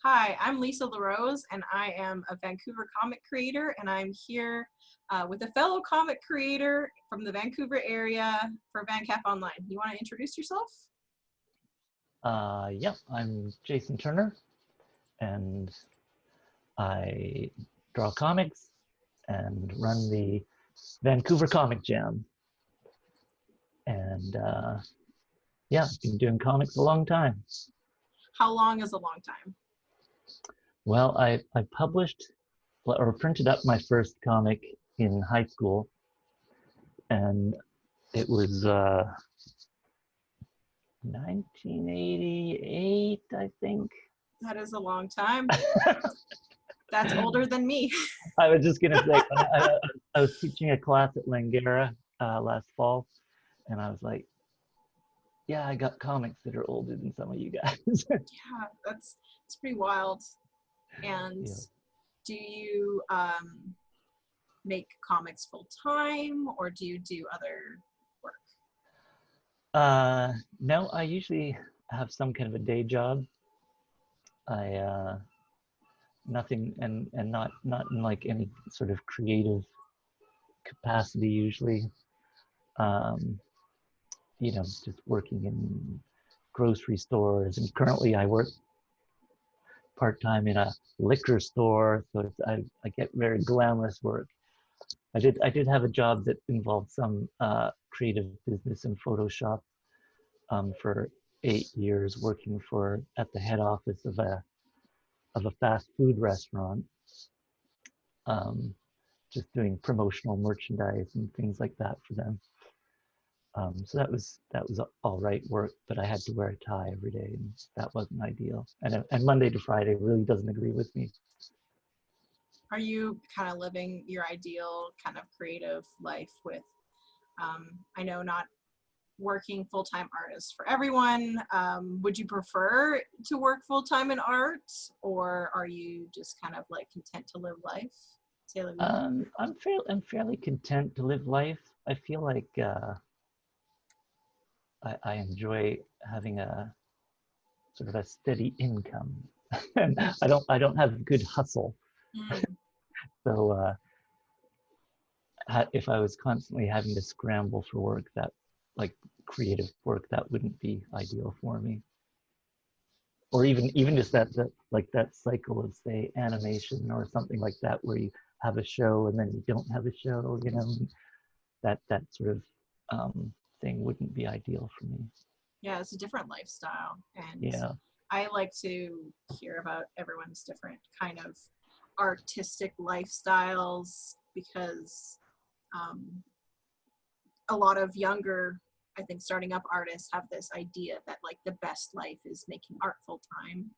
Hi, I'm Lisa LaRose, and I am a Vancouver comic creator, and I'm here with a fellow comic creator from the Vancouver area for VanCAF Online. You want to introduce yourself? Yeah, I'm Jason Turner, and I draw comics and run the Vancouver Comic Jam. And yeah, I've been doing comics a long time. How long is a long time? Well, I published or printed up my first comic in high school, and it was 1988, I think. That is a long time. That's older than me. I was just gonna say, I was teaching a class at Langara last fall, and I was like, yeah, I got comics that are older than some of you guys. Yeah, it's pretty wild. And Yeah. do you make comics full time, or do you do other work? No, I usually have some kind of a day job. I nothing and not in like any sort of creative capacity usually. Um, just working in grocery stores, and currently I work part-time in a liquor store, so I get very glamorous work. I did have a job that involved some creative business in Photoshop for 8 years, working at the head office of a fast food restaurant, um, just doing promotional merchandise and things like that for them. So that was all right work, but I had to wear a tie every day, and that wasn't ideal. And Monday to Friday really doesn't agree with me. Are you kind of living your ideal kind of creative life with, I know not working full-time artist for everyone. Would you prefer to work full-time in art, or are you just kind of like content to live life? I'm fairly content to live life. I feel like I enjoy having a sort of a steady income, and I don't have good hustle. Mm. So if I was constantly having to scramble for work, that like creative work, that wouldn't be ideal for me. Or even just that like that cycle of, say, animation or something like that, where you have a show and then you don't have a show, that sort of thing wouldn't be ideal for me. Yeah, it's a different lifestyle, and Yeah. I like to hear about everyone's different kind of artistic lifestyles because um, a lot of younger, I think, starting up artists have this idea that like the best life is making art full time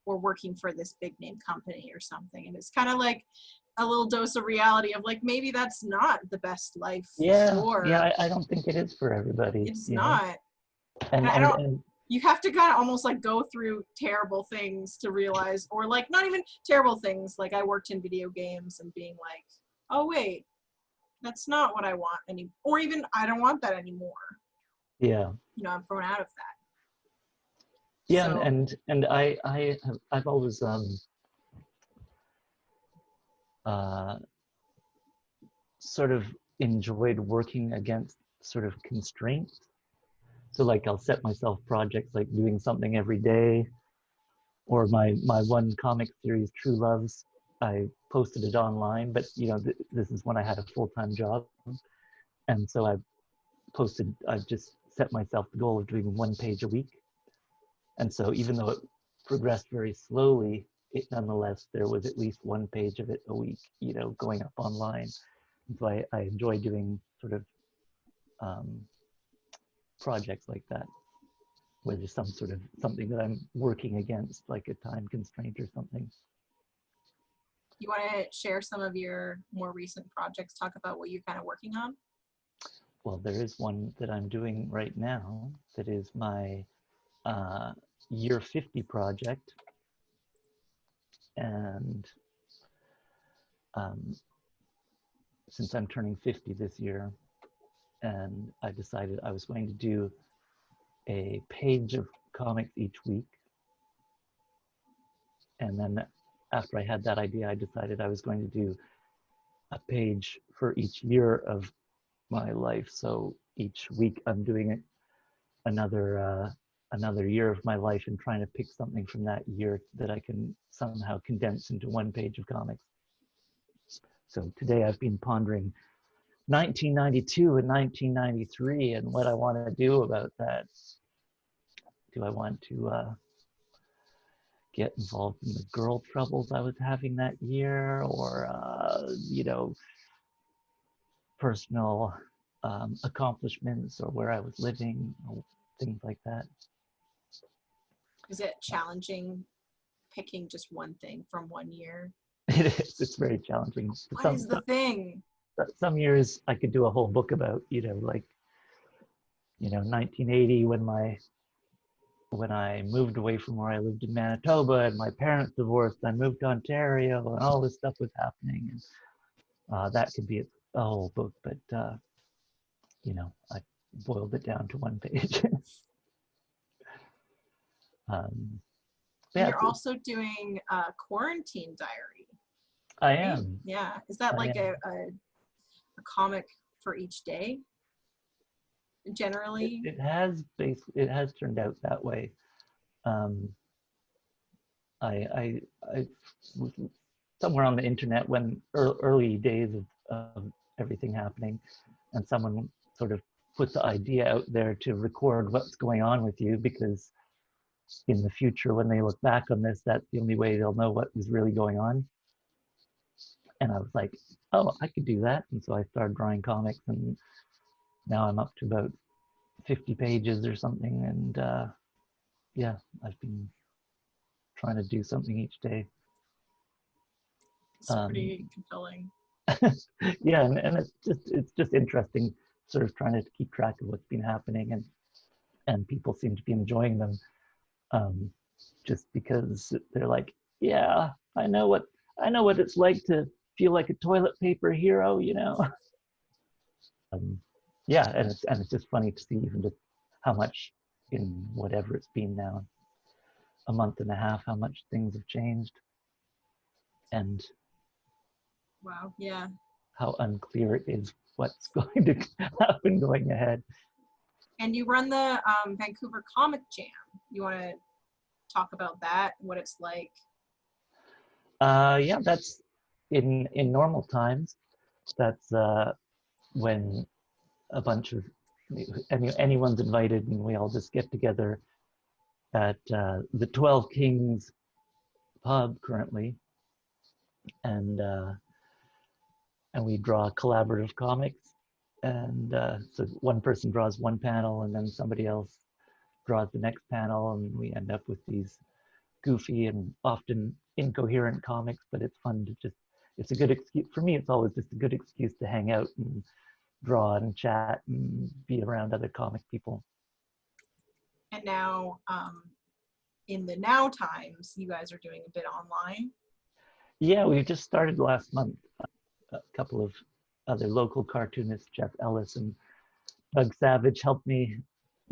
or working for this big name company or something. And it's kind of like a little dose of reality of like, maybe that's not the best life Yeah, for, I don't think it is for everybody, it's not. And and I and don't, and you have to kind of almost like go through terrible things to realize, or like not even terrible things. Like I worked in video games and being like, oh wait, that's not what I want anymore. Or even I don't want that anymore. yeah. I'm thrown out of that. Yeah, So and I've always uh sort of enjoyed working against sort of constraints. So like I'll set myself projects like doing something every day, or my one comic series, True Loves, I posted it online, but this is when I had a full-time job, and so I've just set myself the goal of doing one page a week. And so even though it progressed very slowly, it nonetheless, there was at least one page of it a week, going up online. And so I enjoy doing sort of um, projects like that, where there's some sort of something that I'm working against, like a time constraint or something. you want to share some of your more recent projects, talk about what you're kind of working on? Well, there is one that I'm doing right now that is my uh, year 50 project. And um, since I'm turning 50 this year, and I decided I was going to do a page of comics each week. And then after I had that idea, I decided I was going to do a page for each year of my life. So each week I'm doing another year of my life and trying to pick something from that year that I can somehow condense into one page of comics. So today I've been pondering 1992 and 1993 and what I want to do about that. Do I want to get involved in the girl troubles I was having that year, or personal accomplishments, or where I was living, or things like that. Is it challenging picking just one thing from one year? It is. It's very challenging. What is the thing? Some years I could do a whole book about, like 1980 when I moved away from where I lived in Manitoba and my parents divorced. I moved to Ontario and all this stuff was happening, and that could be a whole book. But I boiled it down to one page. And yeah, you're also doing a quarantine diary. I right? am. Yeah. Is that like a comic for each day? Generally, it has turned out that way. I was somewhere on the internet when early days of everything happening, and someone sort of put the idea out there to record what's going on with you, because in the future when they look back on this, that's the only way they'll know what was really going on. And I was like, oh, I could do that. And so I started drawing comics, and now I'm up to about 50 pages or something. And yeah, I've been trying to do something each day. it's pretty compelling. Yeah, and it's just interesting, sort of trying to keep track of what's been happening, and people seem to be enjoying them, just because they're like, yeah, I know what it's like to feel like a toilet paper hero, yeah, and it's just funny to see even just how much in whatever it's been now, a month and a half, how much things have changed, and Wow. Yeah. how unclear it is what's going to happen going ahead. And you run the Vancouver Comic Jam. You want to talk about that, what it's like? Yeah, that's in normal times. That's when a bunch of anyone's invited, and we all just get together at the 12 Kings pub currently, and we draw collaborative comics. And so one person draws one panel, and then somebody else draws the next panel, and we end up with these goofy and often incoherent comics. But it's fun to it's a good excuse for me. It's always just a good excuse to hang out and draw and chat and be around other comic people. And now, in the now times, you guys are doing a bit online. Yeah, we just started last month. A couple of other local cartoonists, Jeff Ellis and Doug Savage, helped me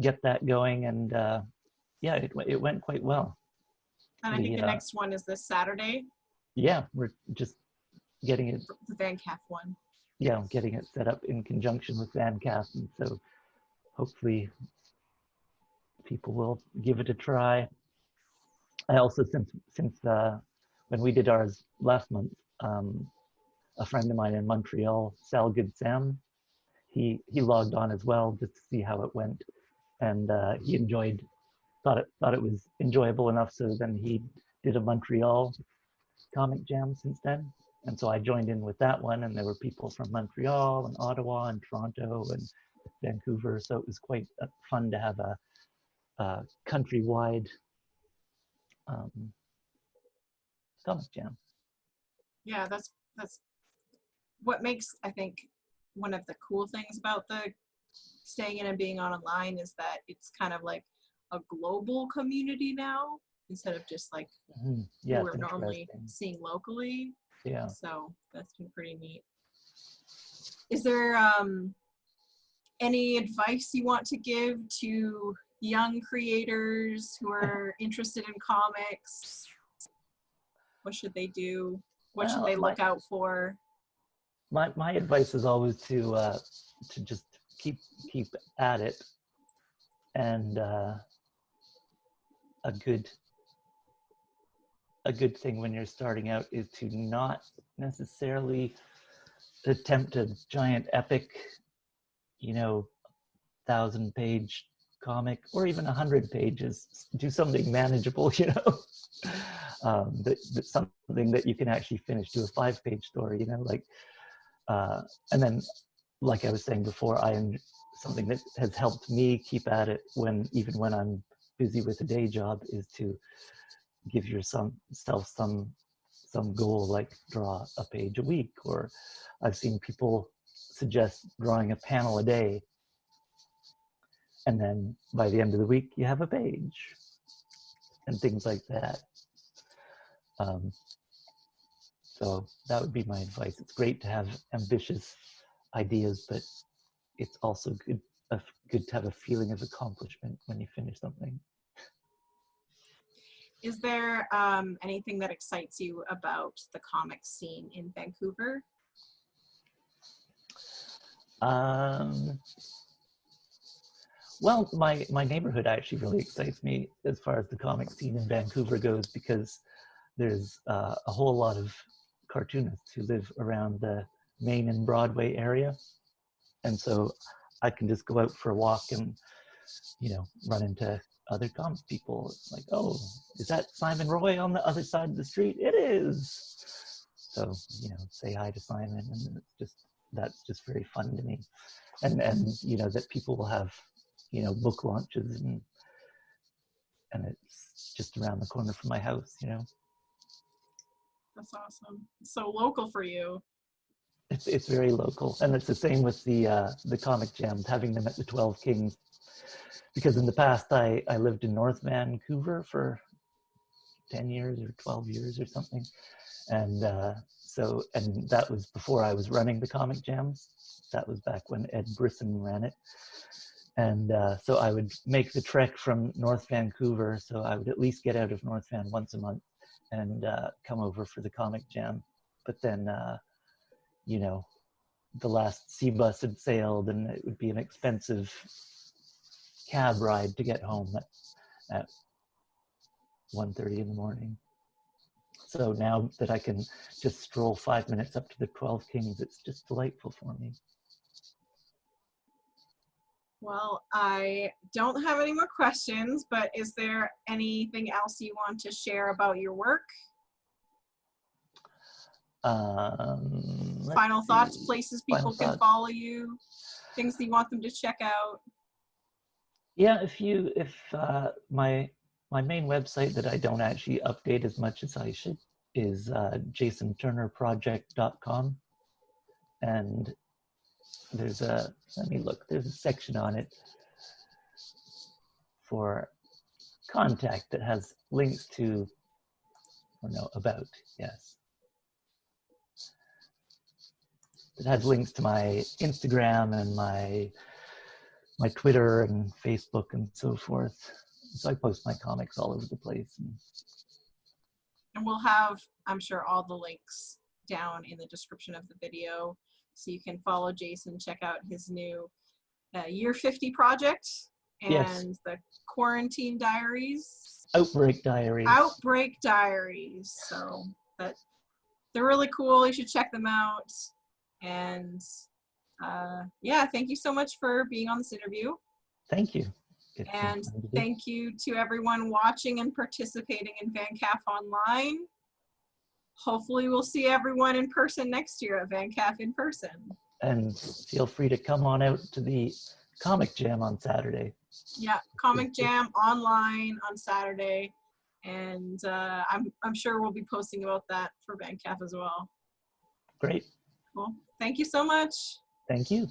get that going, and yeah, it went quite well. And I think the next one is this Saturday. Yeah, we're just getting it. The VanCAF one. Yeah, getting it set up in conjunction with VanCAF, and so hopefully people will give it a try. I also, since when we did ours last month, a friend of mine in Montreal, Sal Good Sam, he logged on as well just to see how it went, and he thought it was enjoyable enough, so then he did a Montreal comic jam since then. And so I joined in with that one, and there were people from Montreal and Ottawa and Toronto and Vancouver, so it was quite fun to have a countrywide comic jam. Yeah, that's what makes, I think, one of the cool things about the staying in and being online is that it's kind of like a global community now, instead of just like yeah, we're normally seeing locally. Yeah. So that's been pretty neat. Is there any advice you want to give to young creators who are interested in comics? What should they do? What should Well, they look out for? my advice is always to just keep at it, and a good thing when you're starting out is to not necessarily attempt a giant epic, 1,000-page comic, or even 100 pages. Do something manageable, that's something that you can actually finish. Do a 5-page story, like, and then, like I was saying before, something that has helped me keep at it even when I'm busy with a day job is to give yourself some goal, like draw a page a week, or I've seen people suggest drawing a panel a day, and then by the end of the week you have a page, and things like that. So that would be my advice. It's great to have ambitious ideas, but it's also good to have a feeling of accomplishment when you finish something. Is there anything that excites you about the comic scene in Vancouver? Well, my neighborhood actually really excites me as far as the comic scene in Vancouver goes, because there's a whole lot of cartoonists who live around the Main and Broadway area, and so I can just go out for a walk and run into other comic people. It's like, oh, is that Simon Roy on the other side of the street? It is. So say hi to Simon, and that's just very fun to me. And that people will have book launches, and it's just around the corner from my house. That's awesome. So local for you. It's very local, and it's the same with the comic jams, having them at the 12 Kings, because in the past I lived in North Vancouver for 10 years or 12 years or something, and and that was before I was running the comic jams. That was back when Ed Brisson ran it, and so I would make the trek from North Vancouver, so I would at least get out of North Van once a month and come over for the comic jam. But then the last sea bus had sailed, and it would be an expensive cab ride to get home at 1:30 in the morning. So now that I can just stroll 5 minutes up to the 12 Kings, it's just delightful for me. Well, I don't have any more questions, but is there anything else you want to share about your work? Final thoughts, places people can follow you, things that you want them to check out. Yeah, if my main website that I don't actually update as much as I should is jasonturnerproject.com, and there's a section on it for contact that has links to, or no, about, yes. It has links to my Instagram and my Twitter and Facebook and so forth. So I post my comics all over the place. And we'll have, I'm sure, all the links down in the description of the video, so you can follow Jason, check out his new Year 50 project, and yes, the Quarantine Diaries. Outbreak Diaries. Outbreak Diaries. So they're really cool. You should check them out. And yeah, thank you so much for being on this interview. Thank you. And thank you to everyone watching and participating in VanCAF Online. Hopefully we'll see everyone in person next year at VanCAF in person. And feel free to come on out to the Comic Jam on Saturday. Yeah, Comic Jam online on Saturday. And I'm sure we'll be posting about that for VanCAF as well. Great. Cool. Thank you so much. Thank you.